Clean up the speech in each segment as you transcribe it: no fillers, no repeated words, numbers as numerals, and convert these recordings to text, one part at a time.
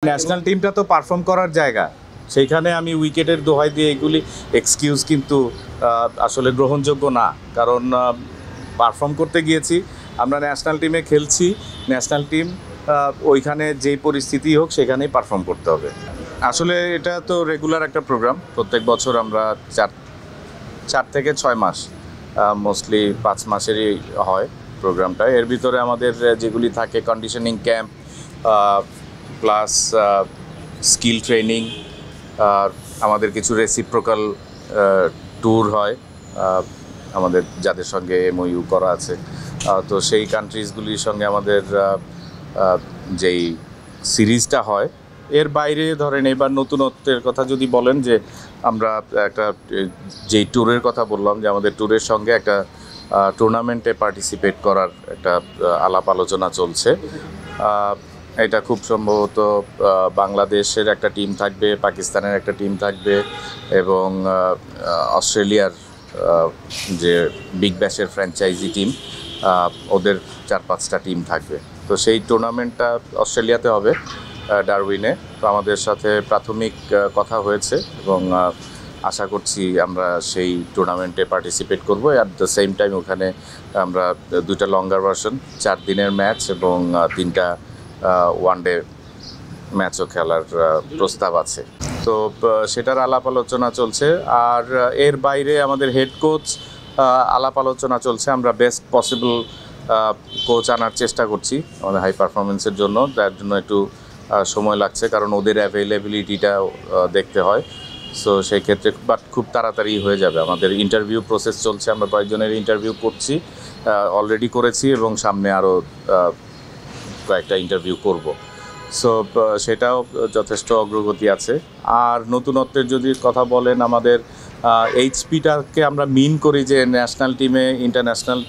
National টিমটা তো perform করার জায়গা, সেইখানে আমি উইকেটের দোহাই দিয়ে এগুলি এক্সকিউজ কিন্তু আসলে গ্রহণযোগ্য না। কারণ পারফর্ম করতে গিয়েছি, আমরা ন্যাশনাল টিমে খেলছি, ন্যাশনাল টিম ওইখানে যেই পরিস্থিতি হোক সেখানেই পারফর্ম করতে হবে। আসলে এটা তো রেগুলার একটা প্রোগ্রাম, প্রত্যেক বছর আমরা চার থেকে 6 মাস, মোস্টলি 5 মাসেরই হয় প্রোগ্রামটা। এর ভিতরে আমাদের যেগুলি থাকে conditioning camp, plus skill training, আর আমাদের কিছু রেসিপ্রোকাল ট্যুর হয় আমাদের যাদের সঙ্গে এমওইউ করা আছে। তো সেই কান্ট্রিজগুলির সঙ্গে আমাদের যেই সিরিজটা হয়, এর বাইরে ধরেন এবার নতুনত্বের কথা যদি বলেন, যে আমরা একটা যেই ট্যুরের কথা বললাম, যে আমাদের ট্যুরের সঙ্গে একটা টুর্নামেন্টে পার্টিসিপেট করার একটা আলাপ আলোচনা চলছে। এটা খুব সম্ভবত বাংলাদেশের একটা টিম থাকবে, পাকিস্তানের একটা টিম থাকবে, এবং অস্ট্রেলিয়ার যে বিগ ব্যাশের ফ্র্যাঞ্চাইজি টিম, ওদের 4-5টা টিম থাকবে। তো সেই টুর্নামেন্টটা অস্ট্রেলিয়াতে হবে, ডারউইনে। তো আমাদের সাথে প্রাথমিক কথা হয়েছে এবং আশা করছি আমরা সেই টুর্নামেন্টে পার্টিসিপেট করব। অ্যাট দ্য সেম টাইম ওখানে আমরা 2টা লঙ্গার ভার্সন, 4 দিনের ম্যাচ এবং 3টা ওয়ানডে ম্যাচও খেলার প্রস্তাব আছে। তো সেটার আলাপ আলোচনা চলছে। আর এর বাইরে আমাদের হেড কোচ আলাপ আলোচনা চলছে। আমরা বেস্ট পসিবল কোচ আনার চেষ্টা করছি আমাদের হাই পারফরমেন্সের জন্য। তার জন্য একটু সময় লাগছে, কারণ ওদের অ্যাভেলেবিলিটিটাও দেখতে হয়। সো সেই ক্ষেত্রে বাট খুব তাড়াতাড়ি হয়ে যাবে। আমাদের ইন্টারভিউ প্রসেস চলছে, আমরা কয়েকজনের ইন্টারভিউ করছি, অলরেডি করেছি, এবং সামনে আরও কয়েকটা ইন্টারভিউ করব। সো সেটাও যথেষ্ট অগ্রগতি আছে। আর নতুনত্বের যদি কথা বলেন, আমাদের এইচপিটাকে আমরা মিন করি যে ন্যাশনাল টিমে ইন্টারন্যাশনাল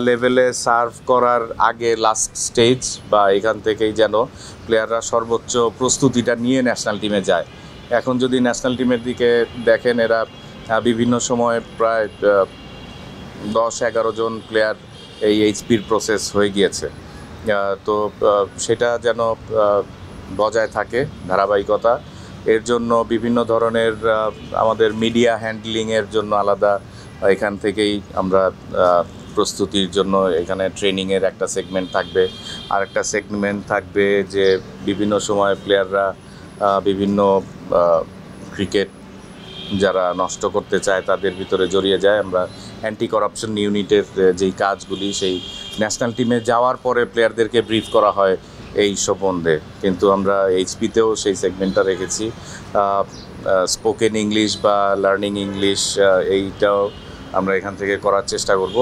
লেভেলে সার্ভ করার আগে লাস্ট স্টেজ, বা এখান থেকেই যেন প্লেয়াররা সর্বোচ্চ প্রস্তুতিটা নিয়ে ন্যাশনাল টিমে যায়। এখন যদি ন্যাশনাল টিমের দিকে দেখেন, এরা বিভিন্ন সময় প্রায় 10-11 জন প্লেয়ার এই এইচপির প্রসেস হয়ে গিয়েছে। তো সেটা যেন বজায় থাকে ধারাবাহিকতা। এর জন্য বিভিন্ন ধরনের আমাদের মিডিয়া হ্যান্ডলিংয়ের জন্য আলাদা এখান থেকেই আমরা প্রস্তুতির জন্য এখানে ট্রেনিংয়ের একটা সেগমেন্ট থাকবে। আর একটা সেগমেন্ট থাকবে যে বিভিন্ন সময় প্লেয়াররা বিভিন্ন ক্রিকেট যারা নষ্ট করতে চায় তাদের ভিতরে জড়িয়ে যায়। আমরা অ্যান্টি করাপশন ইউনিটের যেই কাজগুলি, সেই ন্যাশনাল টিমে যাওয়ার পরে প্লেয়ারদেরকে ব্রিফ করা হয় এই সম্বন্ধে। কিন্তু আমরা এইচপিতেও সেই সেগমেন্টটা রেখেছি। স্পোকেন ইংলিশ বা লার্নিং ইংলিশ, এইটাও আমরা এখান থেকে করার চেষ্টা করব।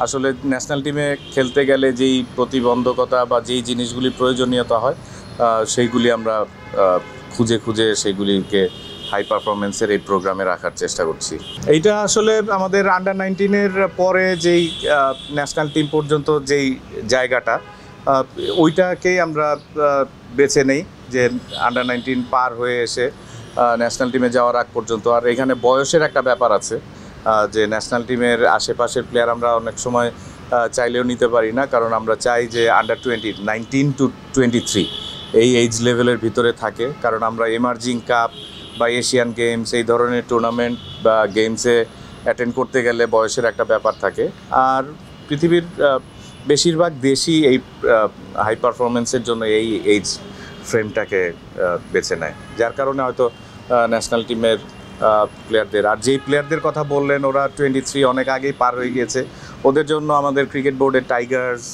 আসলে ন্যাশনাল টিমে খেলতে গেলে যেই প্রতিবন্ধকতা বা যেই জিনিসগুলি প্রয়োজনীয়তা হয়, সেইগুলি আমরা খুঁজে খুঁজে সেইগুলিকে হাই পারফরমেন্সের এই প্রোগ্রামে রাখার চেষ্টা করছি। এইটা আসলে আমাদের আন্ডার 19-এর পরে যেই ন্যাশনাল টিম পর্যন্ত যেই জায়গাটা, ওইটাকেই আমরা বেছে নেই, যে আন্ডার 19 পার হয়ে এসে ন্যাশনাল টিমে যাওয়ার আগ পর্যন্ত। আর এখানে বয়সের একটা ব্যাপার আছে, যে ন্যাশনাল টিমের আশেপাশের প্লেয়ার আমরা অনেক সময় চাইলেও নিতে পারি না, কারণ আমরা চাই যে আন্ডার 20, 19 to 23 এই এজ লেভেলের ভিতরে থাকে। কারণ আমরা এমার্জিং কাপ বা এশিয়ান গেমস এই ধরনের টুর্নামেন্ট বা গেমসে অ্যাটেন্ড করতে গেলে বয়সের একটা ব্যাপার থাকে। আর পৃথিবীর বেশিরভাগ দেশই এই হাই পারফরমেন্সের জন্য এই এজ ফ্রেমটাকে বেছে নেয়, যার কারণে হয়তো ন্যাশনাল টিমের প্লেয়ারদের, আর যেই প্লেয়ারদের কথা বললেন ওরা 23 অনেক আগেই পার হয়ে গিয়েছে, ওদের জন্য আমাদের ক্রিকেট বোর্ডের টাইগার্স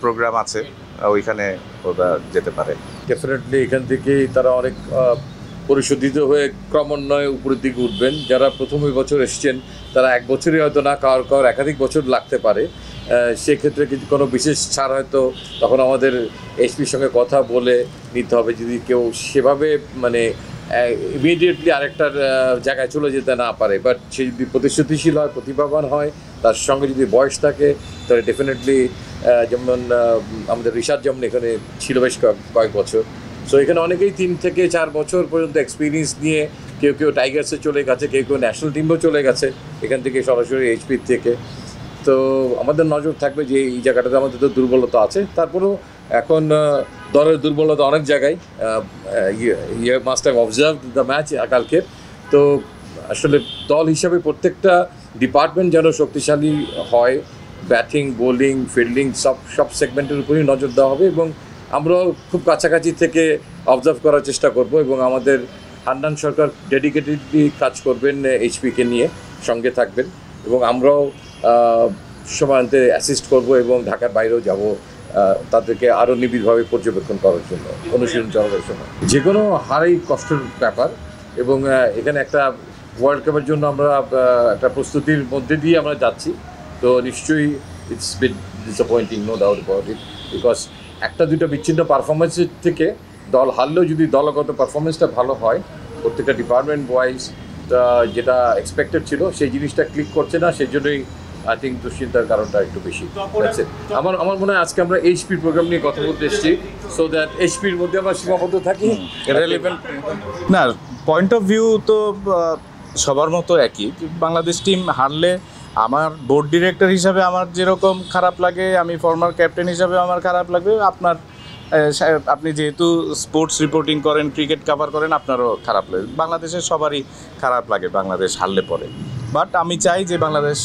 প্রোগ্রাম আছে, ওইখানে ওরা যেতে পারে। ডেফিনেটলি এখান থেকেই তারা অনেক পরিশোধিত হয়ে ক্রমান্বয়ে উপরের দিকে উঠবেন। যারা প্রথম বছর এসছেন তারা 1 বছরই হয়তো না, কারোর একাধিক বছর লাগতে পারে। সেক্ষেত্রে কিছু কোনো বিশেষ ছাড় হয়তো তখন আমাদের এইচপির সঙ্গে কথা বলে নিতে হবে, যদি কেউ সেভাবে মানে ইমিডিয়েটলি আরেকটার জায়গায় চলে যেতে না পারে। বাট সে যদি প্রতিশ্রুতিশীল হয়, প্রতিভাবান হয়, তার সঙ্গে যদি বয়স থাকে, তাহলে ডেফিনেটলি যেমন আমাদের রিশাদ যেমন এখানে ছিল বেশ কয়েক বছর। সো এখানে অনেকেই 3 থেকে 4 বছর পর্যন্ত এক্সপিরিয়েন্স নিয়ে কেউ টাইগার্সে চলে গেছে, কেউ ন্যাশনাল টিমেও চলে গেছে এখান থেকে সরাসরি এইচপির থেকে। তো আমাদের নজর থাকবে যে এই জায়গাটাতে আমাদের তো দুর্বলতা আছে। তারপরেও এখন দলের দুর্বলতা অনেক জায়গায়, ইয়ে must have observe the match কালকে। তো আসলে দল হিসাবে প্রত্যেকটা ডিপার্টমেন্ট যেন শক্তিশালী হয়, ব্যাটিং, বোলিং, ফিল্ডিং সব সেগমেন্টের উপরেই নজর দেওয়া হবে এবং আমরাও খুব কাছাকাছি থেকে অবজার্ভ করার চেষ্টা করব এবং আমাদের হান্নান সরকার ডেডিকেটেডলি কাজ করবেন এইচপিকে নিয়ে, সঙ্গে থাকবেন এবং আমরাও সময়ন্তে অ্যাসিস্ট করব এবং ঢাকার বাইরেও যাব তাদেরকে আরও নিবিড়ভাবে পর্যবেক্ষণ করার জন্য, অনুশীলন চালানোর সময়। যে কোনো হারেই কষ্টের ব্যাপার এবং এখানে একটা ওয়ার্ল্ড কাপের জন্য আমরা একটা প্রস্তুতির মধ্যে দিয়ে আমরা যাচ্ছি। তো নিশ্চয়ই it's bit disappointing, no doubt about it, because একটা দুটো বিচ্ছিন্ন পারফরমেন্সের থেকে দল হারলেও যদি দলগত পারফরমেন্সটা ভালো হয়, প্রত্যেকটা ডিপার্টমেন্ট ওয়াইজ যেটা এক্সপেক্টেড ছিল সেই জিনিসটা ক্লিক করছে না, সেই জন্যই আই থিঙ্ক দুশ্চিন্তার কারণটা একটু বেশি। আমার মনে হয় আজকে আমরা এইচপির প্রোগ্রাম নিয়ে কথা বলতে এসেছি, সো দ্যাট এইচপির মধ্যে আমরা সীমাবদ্ধ থাকি। না, পয়েন্ট অফ ভিউ তো সবার মতো একই। বাংলাদেশ টিম হারলে আমার বোর্ড ডিরেক্টর হিসাবে আমার যেরকম খারাপ লাগে, আমি ফর্মার ক্যাপ্টেন হিসাবে আমার খারাপ লাগবে, আপনি যেহেতু স্পোর্টস রিপোর্টিং করেন, ক্রিকেট কভার করেন, আপনারও খারাপ লাগে। বাংলাদেশের সবারই খারাপ লাগে বাংলাদেশ হারলে পরে। বাট আমি চাই যে বাংলাদেশ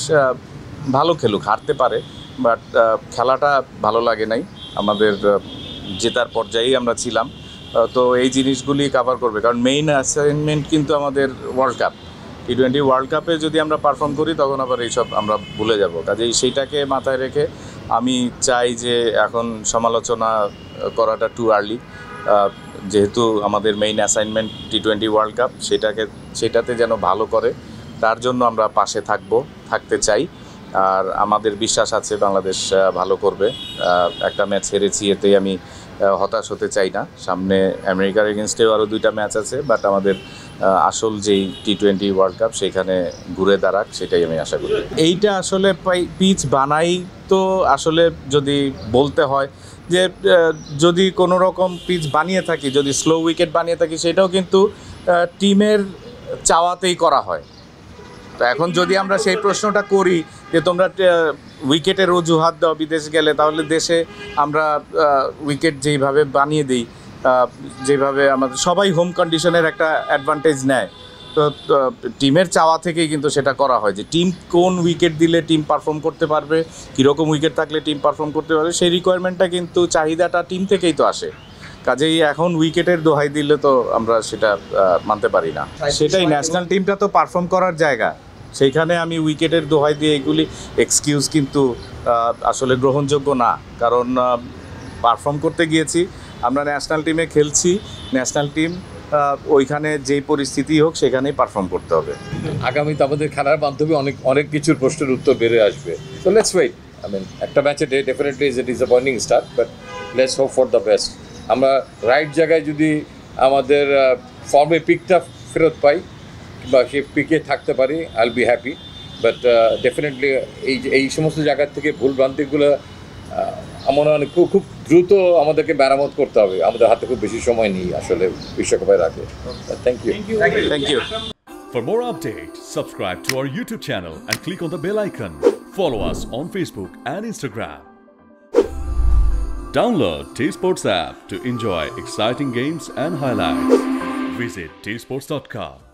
ভালো খেলুক, হারতে পারে, বাট খেলাটা ভালো লাগে নাই। আমাদের জেতার পর্যায়েই আমরা ছিলাম, তো এই জিনিসগুলি কভার করবে, কারণ মেইন অ্যাসাইনমেন্ট কিন্তু আমাদের ওয়ার্ল্ড কাপ, T20 ওয়ার্ল্ড কাপে যদি আমরা পারফর্ম করি তখন আবার এইসব আমরা ভুলে যাব। কাজেই সেইটাকে মাথায় রেখে আমি চাই যে এখন সমালোচনা করাটা টু আর্লি, যেহেতু আমাদের main assignment T20 world cup, সেটাতে যেন ভালো করে, তার জন্য আমরা পাশে থাকতে চাই। আর আমাদের বিশ্বাস আছে বাংলাদেশ ভালো করবে। একটা ম্যাচ হেরেছি, এতেই আমি হতাশ হতে চাই না। সামনে আমেরিকার এগেনস্টেও আরও 2টা ম্যাচ আছে, বাট আমাদের আসল যেই T20 ওয়ার্ল্ড কাপ সেখানে ঘুরে দাঁড়াক, সেটাই আমি আশা করি। এইটা আসলে পিচ বানাই তো আসলে যদি বলতে হয় যে যদি কোনো রকম পিচ বানিয়ে থাকি, যদি স্লো উইকেট বানিয়ে থাকি, সেটাও কিন্তু টিমের চাওয়াতেই করা হয়। তো এখন যদি আমরা সেই প্রশ্নটা করি যে তোমরা উইকেটের অজুহাত দাও বিদেশ গেলে, তাহলে দেশে আমরা উইকেট যেইভাবে বানিয়ে দিই, যেভাবে আমাদের সবাই হোম কন্ডিশনের একটা অ্যাডভান্টেজ নেয়, তো টিমের চাওয়া থেকেই কিন্তু সেটা করা হয় যে টিম কোন উইকেট দিলে টিম পারফর্ম করতে পারবে, কীরকম উইকেট থাকলে টিম পারফর্ম করতে পারবে, সেই রিকোয়ারমেন্টটা কিন্তু চাহিদাটা টিম থেকেই তো আসে। কাজেই এখন উইকেটের দোহাই দিলে তো আমরা সেটা মানতে পারি না। সেটাই, ন্যাশনাল টিমটা তো পারফর্ম করার জায়গা, সেইখানে আমি উইকেটের দোহাই দিয়ে এগুলি এক্সকিউজ কিন্তু আসলে গ্রহণযোগ্য না। কারণ পারফর্ম করতে গিয়েছি, আমরা ন্যাশনাল টিমে খেলছি, ন্যাশনাল টিম ওইখানে যেই পরিস্থিতি হোক সেখানেই পারফর্ম করতে হবে। আগামীতে আমাদের খেলার মাধ্যমে অনেক কিছুর প্রশ্নের উত্তর বেরিয়ে আসবে। তো লেটস ওয়েট। একটা ম্যাচে definitely is a disappointing start, but let's hope for the best. আমরা রাইট জায়গায় যদি আমাদের ফর্মে পিকটা ফেরত পাই বা সে পিকে থাকতে পারি, I will be happy. But definitely এই সমস্ত জায়গার থেকে ভুলভ্রান্তিগুলো আমার খুব দ্রুত আমাদেরকে মেরামত করতে হবে। আমাদের হাতে খুব বেশি সময় নেই আসলে বিশ্বকাপের আগে। Thank you. For more updates, subscribe to our YouTube channel and click on the bell icon. Follow us on Facebook and Instagram. Download T-Sports app to enjoy exciting games and highlights. Visit tsports.com.